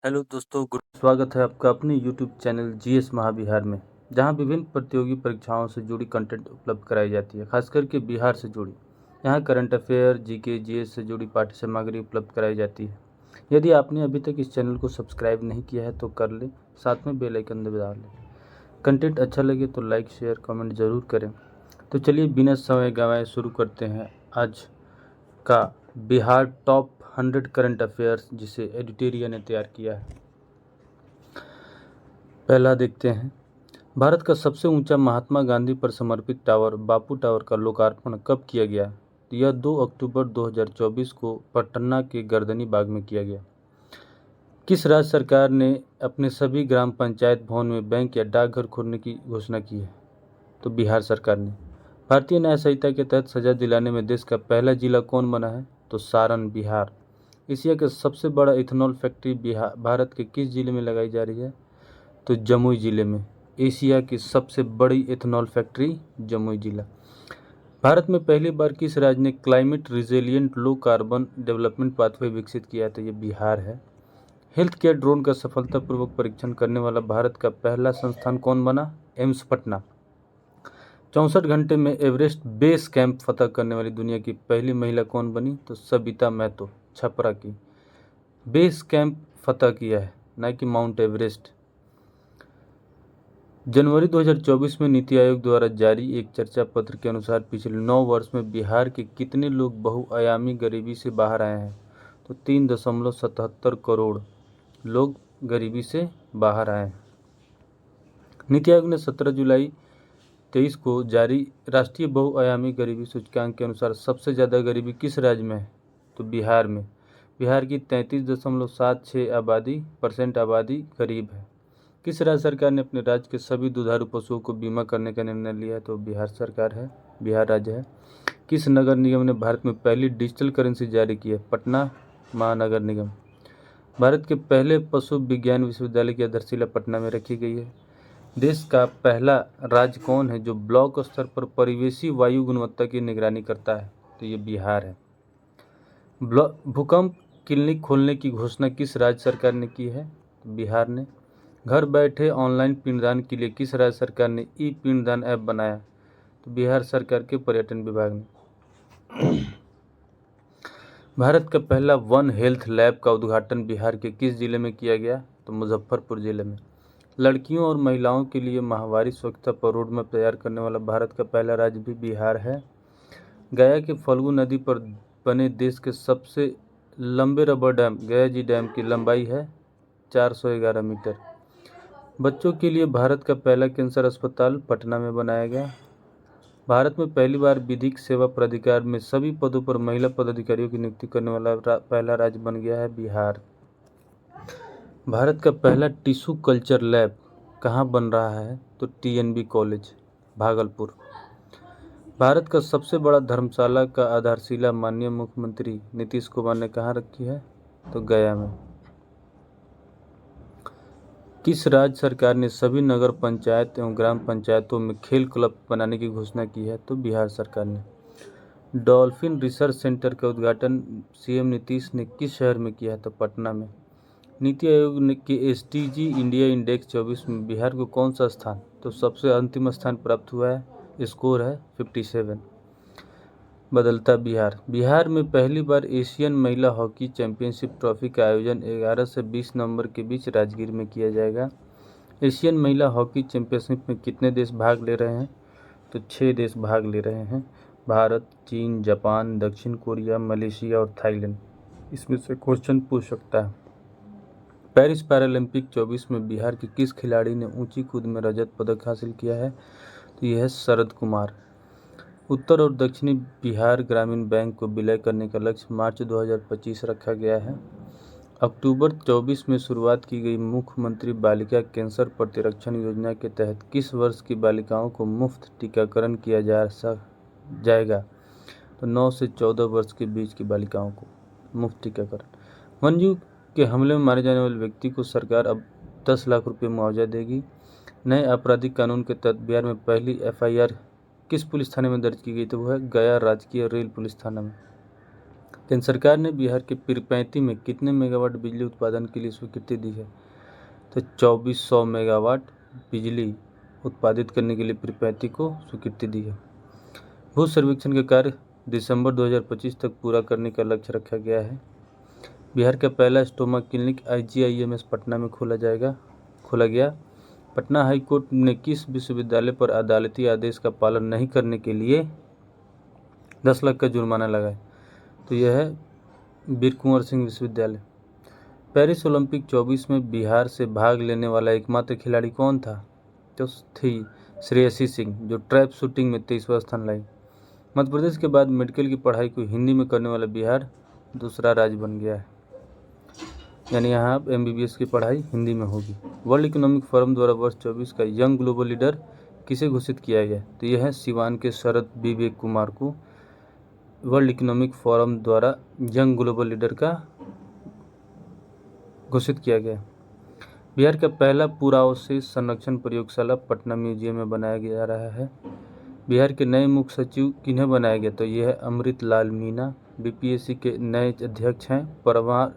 Hello दोस्तों, good स्वागत है आपका अपने यूट्यूब चैनल जीएस महाबिहार में, जहां विभिन्न प्रतियोगी परीक्षाओं से जुड़ी कंटेंट उपलब्ध कराई जाती है। खास करके बिहार से जुड़ी यहां करंट अफेयर, जीके, जीएस से जुड़ी पाठ्य सामग्री उपलब्ध कराई जाती है। यदि आपने अभी तक इस चैनल को सब्सक्राइब नहीं किया है तो कर ले, साथ में बेल आइकन दबा लें। कंटेंट अच्छा लगे तो लाइक, शेयर, कमेंट ज़रूर करें। तो चलिए बिना समय गंवाए शुरू करते हैं आज का बिहार टॉप 100 करंट अफेयर्स, जिसे एडिटोरिया ने तैयार किया है। पहला देखते हैं, भारत का सबसे ऊंचा महात्मा गांधी पर समर्पित टावर बापू टावर का लोकार्पण कब किया गया? यह 2 अक्टूबर 2024 को पटना के गर्दनी बाग में किया गया। किस राज्य सरकार ने अपने सभी ग्राम पंचायत भवन में बैंक या डाकघर खोलने की घोषणा की है? तो बिहार सरकार ने। भारतीय न्याय संहिता के तहत सजा दिलाने में देश का पहला जिला कौन बना है? तो सारण, बिहार। एशिया का सबसे बड़ा इथेनॉल फैक्ट्री भारत के किस जिले में लगाई जा रही है? तो जमुई जिले में। एशिया की सबसे बड़ी इथेनॉल फैक्ट्री जमुई जिला। भारत में पहली बार किस राज्य ने climate resilient low carbon development pathway विकसित किया है? तो ये बिहार है। हेल्थ केयर ड्रोन का सफलतापूर्वक परीक्षण करने वाला भारत का पहला संस्थान कौन बना? एम्स पटना। 64 घंटे में एवरेस्ट बेस कैंप फतह करने वाली दुनिया की पहली महिला कौन बनी? तो सबिता महतो, छपरा की। बेस कैंप फतह किया है, न कि माउंट एवरेस्ट। जनवरी 2024 में नीति आयोग द्वारा जारी एक चर्चा पत्र के अनुसार पिछले 9 वर्ष में बिहार के कितने लोग बहुआयामी गरीबी से बाहर आए हैं? तो 3.77 करोड़ लोग गरीबी से बाहर आए हैं। नीति आयोग ने 17 जुलाई 23 को जारी राष्ट्रीय बहुआयामी गरीबी सूचकांक के अनुसार सबसे ज़्यादा गरीबी किस राज्य में है? तो बिहार में। बिहार की 33.76% आबादी गरीब है। किस राज्य सरकार ने अपने राज्य के सभी दुधारू पशुओं को बीमा करने का निर्णय लिया है? तो बिहार सरकार है, बिहार राज्य है। किस नगर निगम ने भारत में पहली डिजिटल करेंसी जारी की है? पटना महानगर निगम। भारत के पहले पशु विज्ञान विश्वविद्यालय की आधारशिला पटना में रखी गई है। देश का पहला राज्य कौन है जो ब्लॉक स्तर पर परिवेशी वायु गुणवत्ता की निगरानी करता है? तो ये बिहार है। भूकंप क्लिनिक खोलने की घोषणा किस राज्य सरकार ने की है? तो बिहार ने। घर बैठे ऑनलाइन पिंडदान के लिए किस राज्य सरकार ने ई पिंडदान ऐप बनाया? तो बिहार सरकार के पर्यटन विभाग ने। भारत का पहला वन हेल्थ लैब का उद्घाटन बिहार के किस जिले में किया गया? तो मुजफ्फरपुर जिले में। लड़कियों और महिलाओं के लिए माहवारी स्वच्छता पर रोड मैप तैयार करने वाला भारत का पहला राज्य भी बिहार है। गया के फल्गु नदी पर बने देश के सबसे लंबे रबर डैम गया जी डैम की लंबाई है 411 मीटर। बच्चों के लिए भारत का पहला कैंसर अस्पताल पटना में बनाया गया। भारत में पहली बार विधिक सेवा प्राधिकार में सभी पदों पर महिला पदाधिकारियों की नियुक्ति करने वाला पहला राज्य बन गया है बिहार। भारत का पहला टिश्यू कल्चर लैब कहाँ बन रहा है? तो टीएनबी कॉलेज, भागलपुर। भारत का सबसे बड़ा धर्मशाला का आधारशिला माननीय मुख्यमंत्री नीतीश कुमार ने कहाँ रखी है? तो गया में। किस राज्य सरकार ने सभी नगर पंचायत एवं ग्राम पंचायतों में खेल क्लब बनाने की घोषणा की है? तो बिहार सरकार ने। डॉल्फिन रिसर्च सेंटर का उद्घाटन सीएम नीतीश ने किस शहर में किया है? तो पटना में। नीति आयोग ने के एसडीजी इंडिया इंडेक्स 24 में बिहार को कौन सा स्थान, तो सबसे अंतिम स्थान प्राप्त हुआ है। स्कोर है 57। बदलता बिहार। बिहार में पहली बार एशियन महिला हॉकी चैंपियनशिप ट्रॉफी का आयोजन 11 से 20 नवंबर के बीच राजगीर में किया जाएगा। एशियन महिला हॉकी चैंपियनशिप में कितने देश भाग ले रहे हैं? तो 6 देश भाग ले रहे हैं। भारत, चीन, जापान, दक्षिण कोरिया, मलेशिया और थाईलैंड। इसमें से क्वेश्चन पूछ सकता है। पेरिस पैरालंपिक 24 में बिहार के किस खिलाड़ी ने ऊंची कूद में रजत पदक हासिल किया है? तो यह है शरद कुमार। उत्तर और दक्षिणी बिहार ग्रामीण बैंक को विलय करने का लक्ष्य मार्च 2025 रखा गया है। अक्टूबर 24 में शुरुआत की गई मुख्यमंत्री बालिका कैंसर प्रतिरक्षण योजना के तहत किस वर्ष की बालिकाओं को मुफ्त टीकाकरण किया जाएगा? तो 9 से 14 वर्ष के बीच की बालिकाओं को मुफ्त टीकाकरण। वन्यजीव के हमले में मारे जाने वाले व्यक्ति को सरकार अब 10 लाख रुपये मुआवजा देगी। नए आपराधिक कानून के तहत बिहार में पहली एफआईआर किस पुलिस थाने में दर्ज की गई? तो वह है गया राजकीय रेल पुलिस थाना में। केंद्र सरकार ने बिहार के पीरपैंती में कितने मेगावाट बिजली उत्पादन के लिए स्वीकृति दी है? तो 2400 मेगावाट बिजली उत्पादित करने के लिए पीरपैंती को स्वीकृति दी है। भू सर्वेक्षण का कार्य दिसंबर 2025 तक पूरा करने का लक्ष्य रखा गया है। बिहार का पहला स्टोमा क्लिनिक IGIMS पटना में खोला गया। पटना हाई कोर्ट ने किस विश्वविद्यालय पर अदालती आदेश का पालन नहीं करने के लिए 10 लाख का जुर्माना लगाया? तो यह है वीर कुंवर सिंह विश्वविद्यालय। पेरिस ओलंपिक 24 में बिहार से भाग लेने वाला एकमात्र खिलाड़ी कौन था? तो थी श्रेयसी सिंह, जो ट्रैप शूटिंग में 23वां स्थान लाई। मध्य प्रदेश के बाद मेडिकल की पढ़ाई को हिंदी में करने वाला बिहार दूसरा राज्य बन गया है, यानी यहाँ अब MBBS की पढ़ाई हिंदी में होगी। वर्ल्ड इकोनॉमिक फोरम द्वारा वर्ष 24 का यंग ग्लोबल लीडर किसे घोषित किया गया? तो यह है सिवान के शरद विवेक कुमार को वर्ल्ड इकोनॉमिक फोरम द्वारा यंग ग्लोबल लीडर का घोषित किया गया। बिहार का पहला पुरावशेष संरक्षण प्रयोगशाला पटना म्यूजियम में बनाया जा रहा है। बिहार के नए मुख्य सचिव किन्हें बनाया गया? तो यह है अमृत लाल मीणा। BPSC के नए अध्यक्ष हैं परमार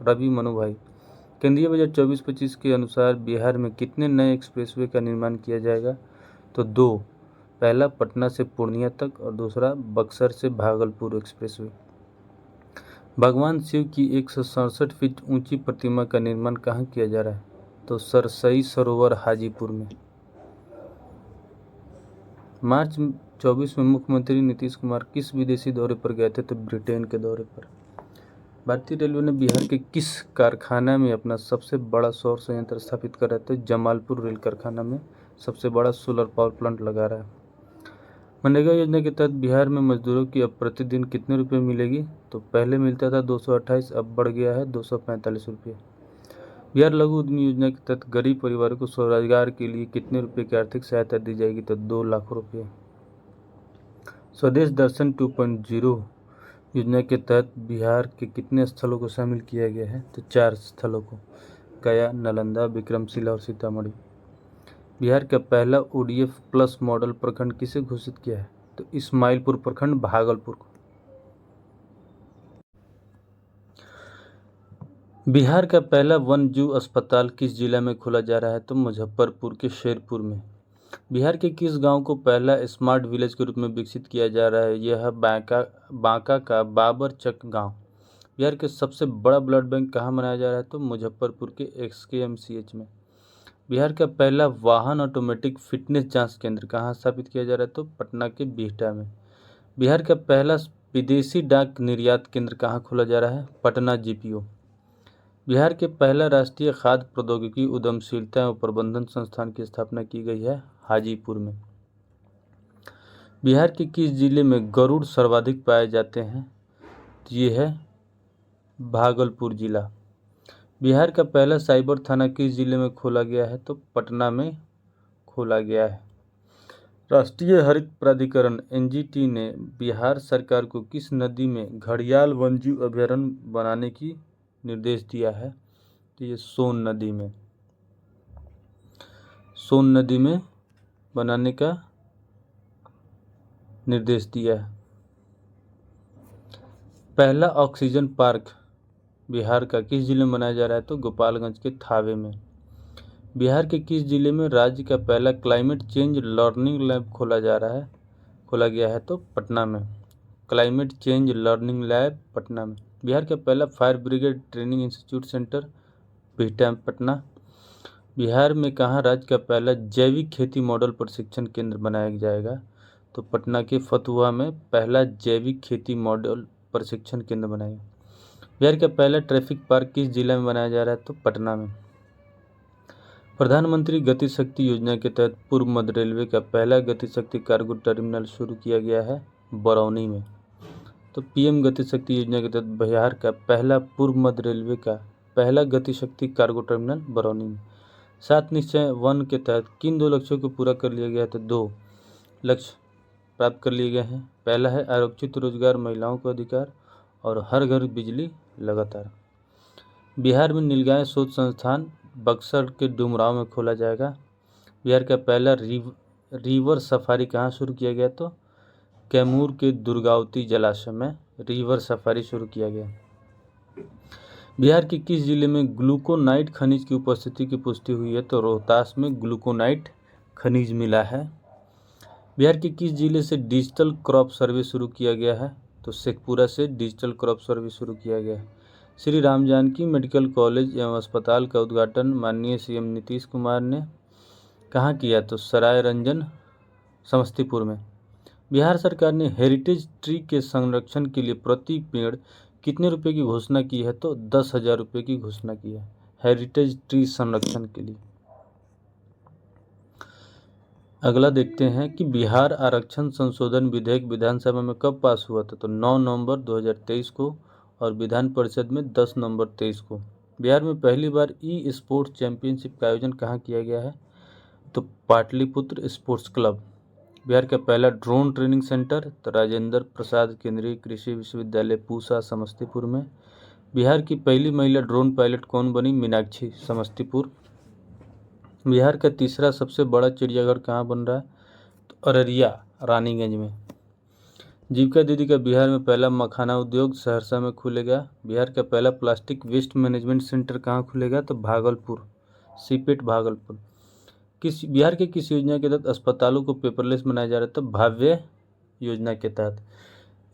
रवि मनु भाई। केंद्रीय बजट 24-25 के अनुसार बिहार में कितने नए एक्सप्रेसवे का निर्माण किया जाएगा? तो 2, पहला पटना से पूर्णिया तक और दूसरा बक्सर से भागलपुर एक्सप्रेसवे। भगवान शिव की 167 फीट ऊंची प्रतिमा का निर्माण कहाँ किया जा रहा है? तो सरसई सरोवर हाजीपुर में। मार्च 24 में मुख्यमंत्री नीतीश कुमार किस विदेशी दौरे पर गए थे? तो ब्रिटेन के दौरे पर। भारतीय रेलवे ने बिहार के किस कारखाना में अपना सबसे बड़ा सौर संयंत्र स्थापित कर रहा है? तो जमालपुर रेल कारखाना में सबसे बड़ा सोलर पावर प्लांट लगा रहा है। मनरेगा योजना के तहत बिहार में मजदूरों की अब प्रतिदिन कितने रुपये मिलेगी? तो पहले मिलता था 228, अब बढ़ गया है 245 रुपये। बिहार लघु उद्यमी योजना के तहत गरीब परिवारों को स्वरोजगार के लिए कितने रुपये की आर्थिक सहायता दी जाएगी? तो 2 लाख रुपये। स्वदेश दर्शन 2.0 योजना के तहत बिहार के कितने स्थलों को शामिल किया गया है? तो 4 स्थलों को, गया, नालंदा, विक्रमशिला और सीतामढ़ी। बिहार का पहला ODF प्लस मॉडल प्रखंड किसे घोषित किया है? तो इस्माइलपुर प्रखंड भागलपुर को। बिहार का पहला वन्यजीव अस्पताल किस जिला में खोला जा रहा है? तो मुजफ्फरपुर के शेरपुर में। बिहार के किस गांव को पहला स्मार्ट विलेज के रूप में विकसित किया जा रहा है? यह बांका का बाबरचक गांव। बिहार के सबसे बड़ा ब्लड बैंक कहाँ बनाया जा रहा है? तो मुजफ्फरपुर के SKMCH में। बिहार का पहला वाहन ऑटोमेटिक फिटनेस जांच केंद्र कहाँ स्थापित किया जा रहा है? तो पटना के बिहटा में। बिहार का पहला विदेशी डाक निर्यात केंद्र कहाँ खोला जा रहा है? पटना GPO। बिहार के पहला राष्ट्रीय खाद्य प्रौद्योगिकी उद्यमशीलता एवं प्रबंधन संस्थान की स्थापना की गई है हाजीपुर में। बिहार के किस जिले में गरुड़ सर्वाधिक पाए जाते हैं? तो ये है भागलपुर जिला। बिहार का पहला साइबर थाना किस जिले में खोला गया है? तो पटना में खोला गया है। राष्ट्रीय हरित प्राधिकरण NGT ने बिहार सरकार को किस नदी में घड़ियाल वन्यजीव अभयारण्य बनाने की निर्देश दिया है? तो ये सोन नदी में बनाने का निर्देश दिया है। पहला ऑक्सीजन पार्क बिहार का किस जिले में बनाया जा रहा है? तो गोपालगंज के थावे में। बिहार के किस जिले में राज्य का पहला क्लाइमेट चेंज लर्निंग लैब खोला गया है? तो पटना में। Climate change learning lab Patna में। बिहार का पहला fire brigade training institute centre Bihta Patna. Bihar में कहाँ राज्य का पहला जैविक खेती मॉडल प्रशिक्षण केंद्र बनाया जाएगा? तो पटना के फतुहा में पहला जैविक खेती मॉडल प्रशिक्षण केंद्र बनाएगा। बिहार का पहला ट्रैफिक पार्क किस जिला में बनाया जा रहा है? तो पटना में। प्रधानमंत्री गति शक्ति योजना के तहत पूर्व मध्य रेलवे का पहला गति शक्ति कार्गो टर्मिनल शुरू किया गया है बरौनी में। तो PM गति शक्ति योजना के तहत बिहार का पहला पूर्व मध्य रेलवे का पहला गति शक्ति कार्गो टर्मिनल बरौनी में। 7 निश्चय 1 के तहत किन 2 लक्ष्यों को पूरा कर लिया गया है? तो 2 लक्ष्य प्राप्त कर लिए गए हैं। पहला है आरक्षित रोजगार, महिलाओं को अधिकार और हर घर बिजली लगातार। बिहार में नीलगाय शोध संस्थान बक्सर के डुमरांव में खोला जाएगा। बिहार का पहला रिवर सफारी कहाँ शुरू किया गया? तो कैमूर के दुर्गावती जलाशय में रिवर सफारी शुरू किया गया। बिहार के किस जिले में ग्लूकोनाइट खनिज की उपस्थिति की पुष्टि हुई है? तो रोहतास में ग्लूकोनाइट खनिज मिला है। बिहार के किस जिले से डिजिटल क्रॉप सर्वे शुरू किया गया है? तो शेखपुरा से डिजिटल क्रॉप सर्वे शुरू किया गया है। श्री राम जानकी मेडिकल कॉलेज एवं अस्पताल का उद्घाटन माननीय सीएम नीतीश कुमार ने कहाँ किया? तो सराय रंजन समस्तीपुर में। बिहार सरकार ने हेरिटेज ट्री के संरक्षण के लिए प्रति पेड़ कितने रुपए की घोषणा की है? तो 10,000 रुपये की घोषणा की है हेरिटेज ट्री संरक्षण के लिए। अगला देखते हैं कि बिहार आरक्षण संशोधन विधेयक विधानसभा में कब पास हुआ था? तो 9 नवंबर 2023 को और विधान परिषद में 10 नवंबर 23 को। बिहार में पहली बार ई स्पोर्ट्स चैंपियनशिप का आयोजन कहाँ किया गया है? तो पाटलिपुत्र स्पोर्ट्स क्लब। बिहार का पहला ड्रोन ट्रेनिंग सेंटर तो राजेंद्र प्रसाद केंद्रीय कृषि विश्वविद्यालय पूसा समस्तीपुर में। बिहार की पहली महिला ड्रोन पायलट कौन बनी? मीनाक्षी समस्तीपुर। बिहार का तीसरा सबसे बड़ा चिड़ियाघर कहाँ बन रहा है? तो अररिया रानीगंज में। जीविका दीदी का बिहार में पहला मखाना उद्योग सहरसा में खुलेगा। बिहार का पहला प्लास्टिक वेस्ट मैनेजमेंट सेंटर कहाँ खुलेगा? तो भागलपुर सीपेट भागलपुर। बिहार के किस योजना के तहत अस्पतालों को पेपरलेस बनाया जा रहा है? तो भाव्य योजना के तहत।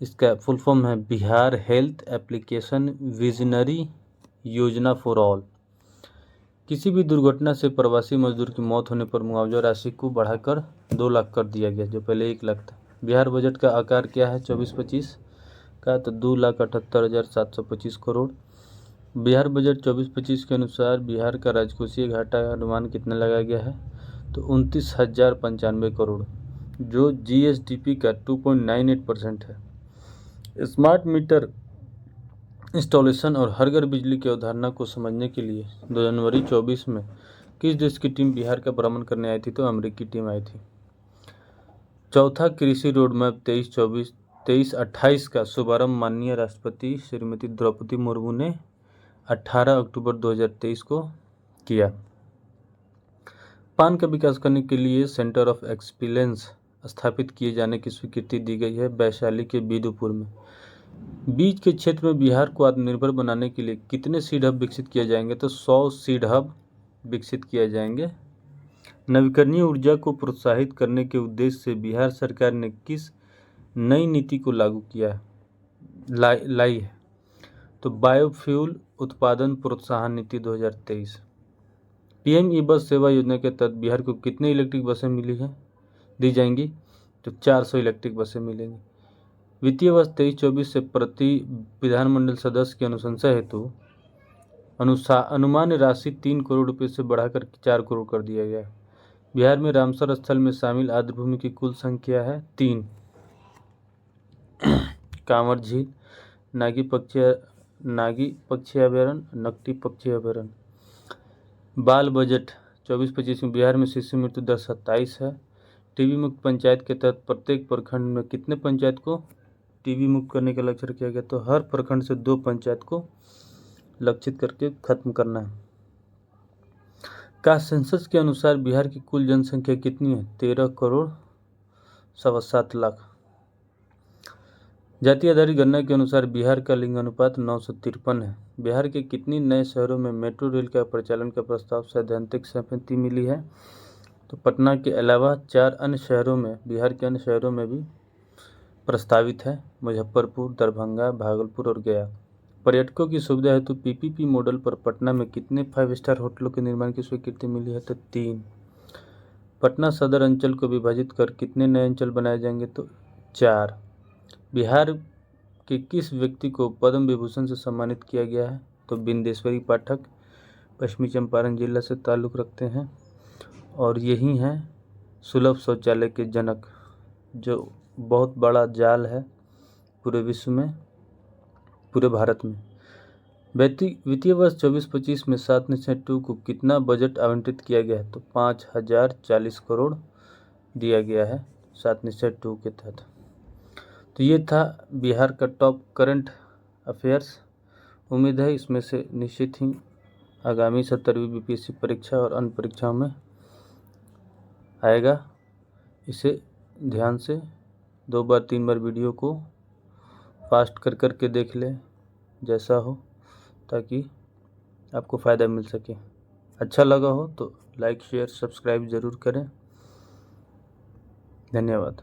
इसका फुल फॉर्म है बिहार हेल्थ एप्लीकेशन विजनरी योजना फॉर ऑल। किसी भी दुर्घटना से प्रवासी मजदूर की मौत होने पर मुआवजा राशि को बढ़ाकर 2 लाख कर दिया गया, जो पहले 1 लाख था। बिहार बजट का आकार क्या है 24-25 का? तो 2,78,725 करोड़। बिहार बजट 24-25 के अनुसार बिहार का राजकोषीय घाटा का अनुमान कितना लगाया गया है? तो 29,095 करोड़, जो जीएसडीपी का 2.98% है। स्मार्ट मीटर इंस्टॉलेशन और हर घर बिजली की अवधारणा को समझने के लिए 2 जनवरी 24 में किस देश की टीम बिहार का भ्रमण करने आई थी? तो अमेरिकी टीम आई थी। चौथा कृषि रोड मैप 23-28 का शुभारंभ माननीय राष्ट्रपति श्रीमती द्रौपदी मुर्मू ने 18 अक्टूबर 2023 को किया। पान का विकास करने के लिए सेंटर ऑफ एक्सीलेंस स्थापित किए जाने की स्वीकृति दी गई है वैशाली के बिदुपुर में। बीज के क्षेत्र में बिहार को आत्मनिर्भर बनाने के लिए कितने सीड हब विकसित किए जाएंगे? तो 100 सीड हब विकसित किए जाएंगे। नवीकरणीय ऊर्जा को प्रोत्साहित करने के उद्देश्य से बिहार सरकार ने किस नई नीति को लागू किया है लाई है? तो बायोफ्यूल उत्पादन प्रोत्साहन नीति 2023। पीएम ई बस सेवा योजना के तहत बिहार को कितने इलेक्ट्रिक बसें दी जाएंगी? तो 400 इलेक्ट्रिक बसें मिलेंगी। वित्तीय वर्ष 23-24 से प्रति विधानमंडल सदस्य की अनुशंसा हेतु अनुमान राशि 3 करोड़ रुपये से बढ़ाकर 4 करोड़ कर दिया गया। बिहार में रामसर स्थल में शामिल आर्द्रभूमि की कुल संख्या है 3। कांवर झील, नागी पक्षी अभयारण्य, नकटी पक्षी अभयारण्य। बाल बजट 24-25 में बिहार में शिशु मृत्यु दर 27 है। टीबी मुक्त पंचायत के तहत प्रत्येक प्रखंड में कितने पंचायत को टीबी मुक्त करने का लक्ष्य किया गया? तो हर प्रखंड से 2 पंचायत को लक्षित करके खत्म करना है। का सेंसस के अनुसार बिहार की कुल जनसंख्या कितनी है? 13 करोड़ 7.25 लाख। जाति आधारित गणना के अनुसार बिहार का लिंग अनुपात 953 है। बिहार के कितनी नए शहरों में मेट्रो रेल का परिचालन का प्रस्ताव सैद्धांतिक सहमति मिली है? तो पटना के अलावा 4 अन्य शहरों में बिहार के अन्य शहरों में भी प्रस्तावित है, मुजफ्फरपुर, दरभंगा, भागलपुर और गया। पर्यटकों की सुविधा हेतु पीपीपी मॉडल पर पटना में कितने 5 स्टार होटलों के निर्माण की स्वीकृति मिली है? तो 3। पटना सदर अंचल को विभाजित कर कितने नए अंचल बनाए जाएंगे? तो 4। बिहार के किस व्यक्ति को पद्म विभूषण से सम्मानित किया गया है? तो बिंदेश्वरी पाठक पश्चिमी चंपारण जिला से ताल्लुक़ रखते हैं और यही हैं सुलभ शौचालय के जनक, जो बहुत बड़ा जाल है पूरे विश्व में, पूरे भारत में। वित्तीय वर्ष 24-25 में 7/2 को कितना बजट आवंटित किया गया है? तो 5,040 करोड़ दिया गया है 7/2 के तहत। तो ये था बिहार का टॉप करंट अफेयर्स। उम्मीद है इसमें से निश्चित ही आगामी 70वीं बीपीएससी परीक्षा और अन्य परीक्षाओं में आएगा। इसे ध्यान से 2 बार 3 बार वीडियो को फास्ट कर के देख लें, जैसा हो, ताकि आपको फ़ायदा मिल सके। अच्छा लगा हो तो लाइक शेयर सब्सक्राइब ज़रूर करें। धन्यवाद।